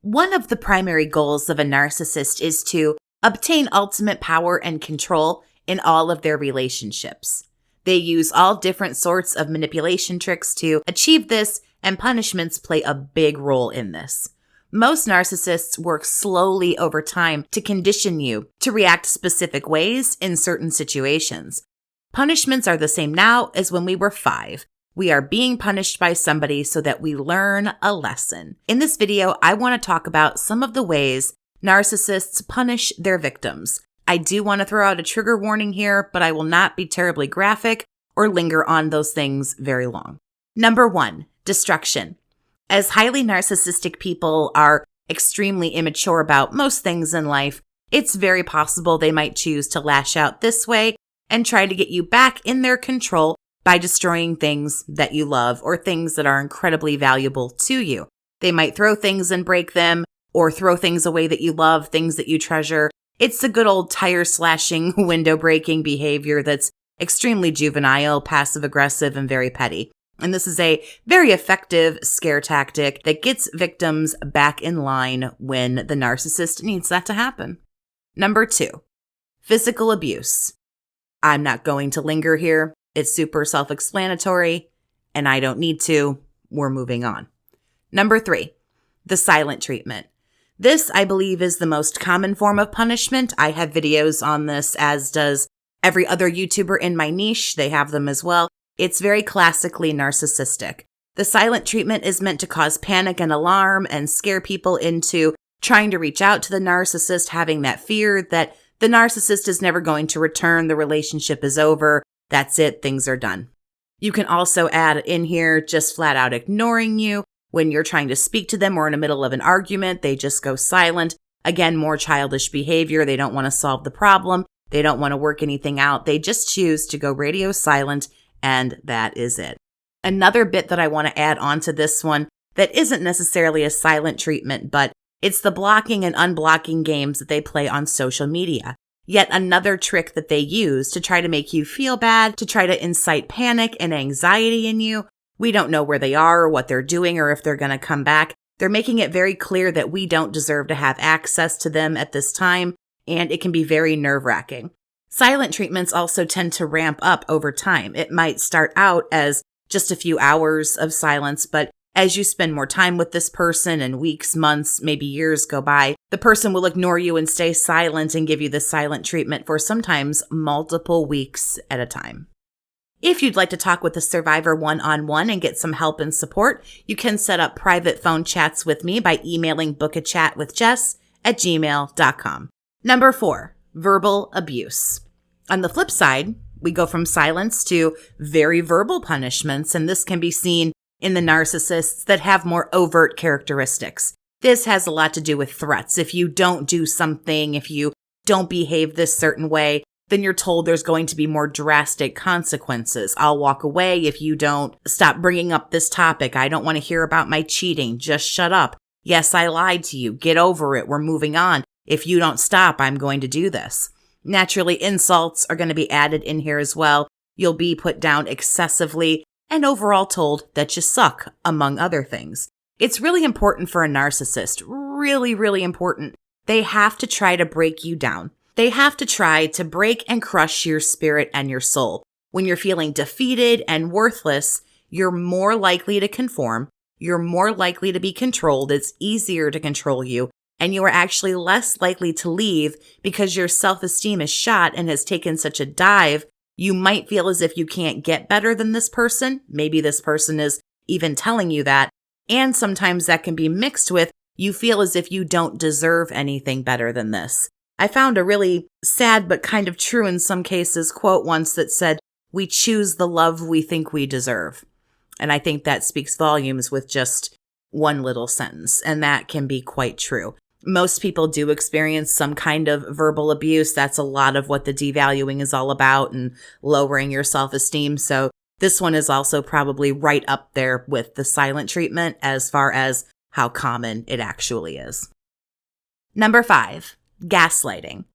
One of the primary goals of a narcissist is to obtain ultimate power and control in all of their relationships. They use all different sorts of manipulation tricks to achieve this, and punishments play a big role in this. Most narcissists work slowly over time to condition you to react specific ways in certain situations. Punishments are the same now as when we were 5. We are being punished by somebody so that we learn a lesson. In this video, I want to talk about some of the ways narcissists punish their victims. I do want to throw out a trigger warning here, but I will not be terribly graphic or linger on those things very long. Number 1, destruction. As highly narcissistic people are extremely immature about most things in life, it's very possible they might choose to lash out this way and try to get you back in their control by destroying things that you love or things that are incredibly valuable to you. They might throw things and break them, or throw things away that you love, things that you treasure. It's the good old tire slashing, window breaking behavior that's extremely juvenile, passive aggressive, and very petty. And this is a very effective scare tactic that gets victims back in line when the narcissist needs that to happen. Number 2, physical abuse. I'm not going to linger here. It's super self-explanatory, and I don't need to. We're moving on. Number 3, the silent treatment. This, I believe, is the most common form of punishment. I have videos on this, as does every other YouTuber in my niche. They have them as well. It's very classically narcissistic. The silent treatment is meant to cause panic and alarm and scare people into trying to reach out to the narcissist, having that fear that the narcissist is never going to return, the relationship is over, that's it, things are done. You can also add in here just flat out ignoring you. When you're trying to speak to them or in the middle of an argument, they just go silent. Again, more childish behavior. They don't want to solve the problem. They don't want to work anything out. They just choose to go radio silent, and that is it. Another bit that I want to add on to this one that isn't necessarily a silent treatment, but it's the blocking and unblocking games that they play on social media. Yet another trick that they use to try to make you feel bad, to try to incite panic and anxiety in you. We don't know where they are or what they're doing or if they're going to come back. They're making it very clear that we don't deserve to have access to them at this time, and it can be very nerve-wracking. Silent treatments also tend to ramp up over time. It might start out as just a few hours of silence, but as you spend more time with this person and weeks, months, maybe years go by, the person will ignore you and stay silent and give you the silent treatment for sometimes multiple weeks at a time. If you'd like to talk with a survivor one-on-one and get some help and support, you can set up private phone chats with me by emailing BookAChatWithJess@gmail.com. Number 4, verbal abuse. On the flip side, we go from silence to very verbal punishments, and this can be seen in the narcissists that have more overt characteristics. This has a lot to do with threats. If you don't do something, if you don't behave this certain way, then you're told there's going to be more drastic consequences. I'll walk away if you don't stop bringing up this topic. I don't want to hear about my cheating. Just shut up. Yes, I lied to you. Get over it. We're moving on. If you don't stop, I'm going to do this. Naturally, insults are going to be added in here as well. You'll be put down excessively and overall told that you suck, among other things. It's really important for a narcissist, really, really important. They have to try to break you down. They have to try to break and crush your spirit and your soul. When you're feeling defeated and worthless, you're more likely to conform. You're more likely to be controlled. It's easier to control you. And you are actually less likely to leave because your self-esteem is shot and has taken such a dive. You might feel as if you can't get better than this person. Maybe this person is even telling you that. And sometimes that can be mixed with you feel as if you don't deserve anything better than this. I found a really sad but kind of true in some cases quote once that said, "We choose the love we think we deserve." And I think that speaks volumes with just one little sentence. And that can be quite true. Most people do experience some kind of verbal abuse. That's a lot of what the devaluing is all about and lowering your self-esteem. So this one is also probably right up there with the silent treatment as far as how common it actually is. Number 5, gaslighting.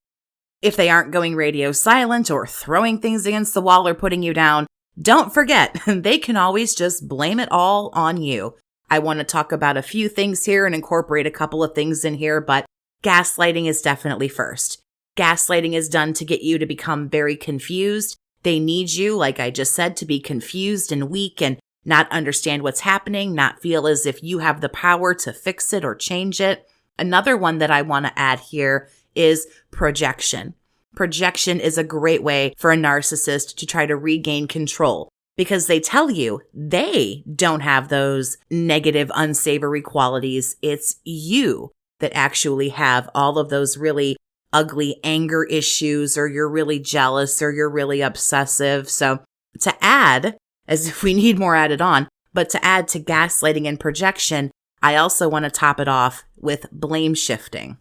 If they aren't going radio silent or throwing things against the wall or putting you down, don't forget, they can always just blame it all on you. I want to talk about a few things here and incorporate a couple of things in here, but gaslighting is definitely first. Gaslighting is done to get you to become very confused. They need you, like I just said, to be confused and weak and not understand what's happening, not feel as if you have the power to fix it or change it. Another one that I want to add here is projection. Projection is a great way for a narcissist to try to regain control because they tell you they don't have those negative, unsavory qualities. It's you that actually have all of those really ugly anger issues, or you're really jealous, or you're really obsessive. So to add, as if we need more added on, but to add to gaslighting and projection, I also want to top it off with blame shifting.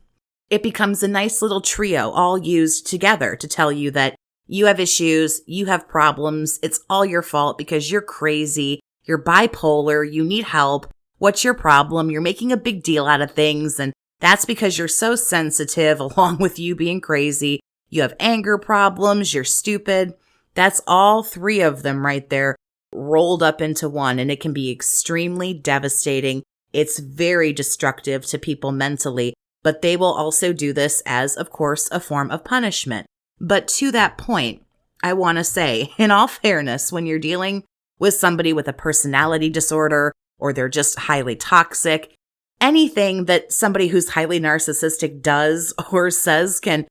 It becomes a nice little trio all used together to tell you that you have issues, you have problems, it's all your fault because you're crazy, you're bipolar, you need help, what's your problem, you're making a big deal out of things, and that's because you're so sensitive along with you being crazy. You have anger problems, you're stupid. That's all three of them right there rolled up into one, and it can be extremely devastating. It's very destructive to people mentally, but they will also do this as, of course, a form of punishment. But to that point, I want to say, in all fairness, when you're dealing with somebody with a personality disorder or they're just highly toxic, anything that somebody who's highly narcissistic does or says can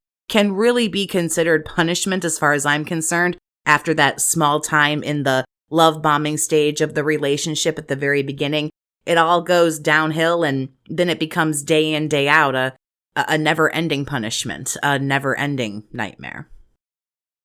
really be considered punishment as far as I'm concerned after that small time in the love bombing stage of the relationship at the very beginning. It all goes downhill and then it becomes day in, day out a never-ending punishment, a never-ending nightmare.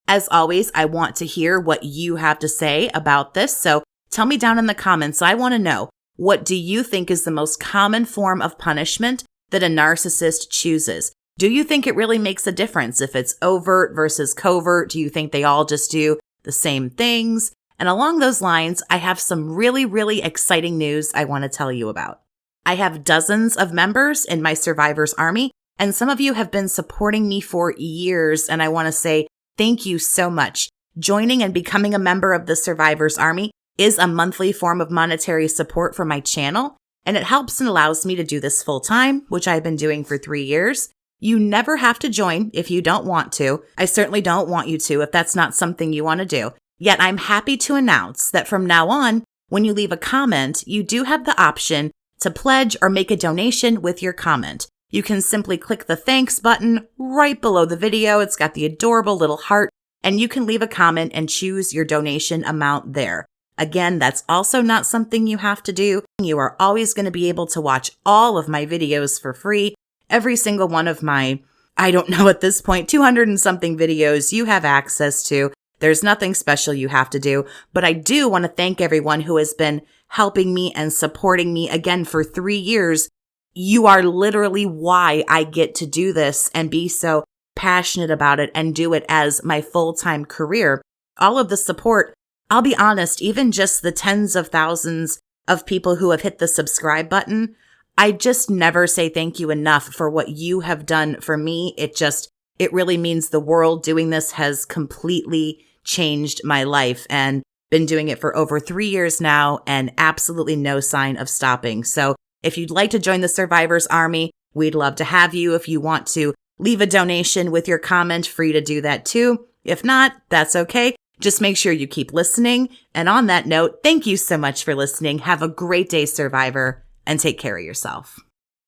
As always, I want to hear what you have to say about this, so tell me down in the comments. I want to know, what do you think is the most common form of punishment that a narcissist chooses? Do you think it really makes a difference if it's overt versus covert? Do you think they all just do the same things? And along those lines, I have some really, really exciting news I want to tell you about. I have dozens of members in my Survivors Army, and some of you have been supporting me for years, and I want to say thank you so much. Joining and becoming a member of the Survivors Army is a monthly form of monetary support for my channel, and it helps and allows me to do this full time, which I've been doing for 3 years. You never have to join if you don't want to. I certainly don't want you to if that's not something you want to do. Yet I'm happy to announce that from now on, when you leave a comment, you do have the option to pledge or make a donation with your comment. You can simply click the thanks button right below the video. It's got the adorable little heart, and you can leave a comment and choose your donation amount there. Again, that's also not something you have to do. You are always going to be able to watch all of my videos for free. Every single one of my, I don't know at this point, 200 and something videos you have access to. There's nothing special you have to do, but I do want to thank everyone who has been helping me and supporting me again for 3 years. You are literally why I get to do this and be so passionate about it and do it as my full-time career. All of the support, I'll be honest, even just the tens of thousands of people who have hit the subscribe button, I just never say thank you enough for what you have done for me. It really means the world. Doing this has completely changed my life and been doing it for over 3 years now and absolutely no sign of stopping. So if you'd like to join the Survivors Army, we'd love to have you. If you want to leave a donation with your comment, free to do that too. If not, that's okay. Just make sure you keep listening. And on that note, thank you so much for listening. Have a great day, Survivor, and take care of yourself.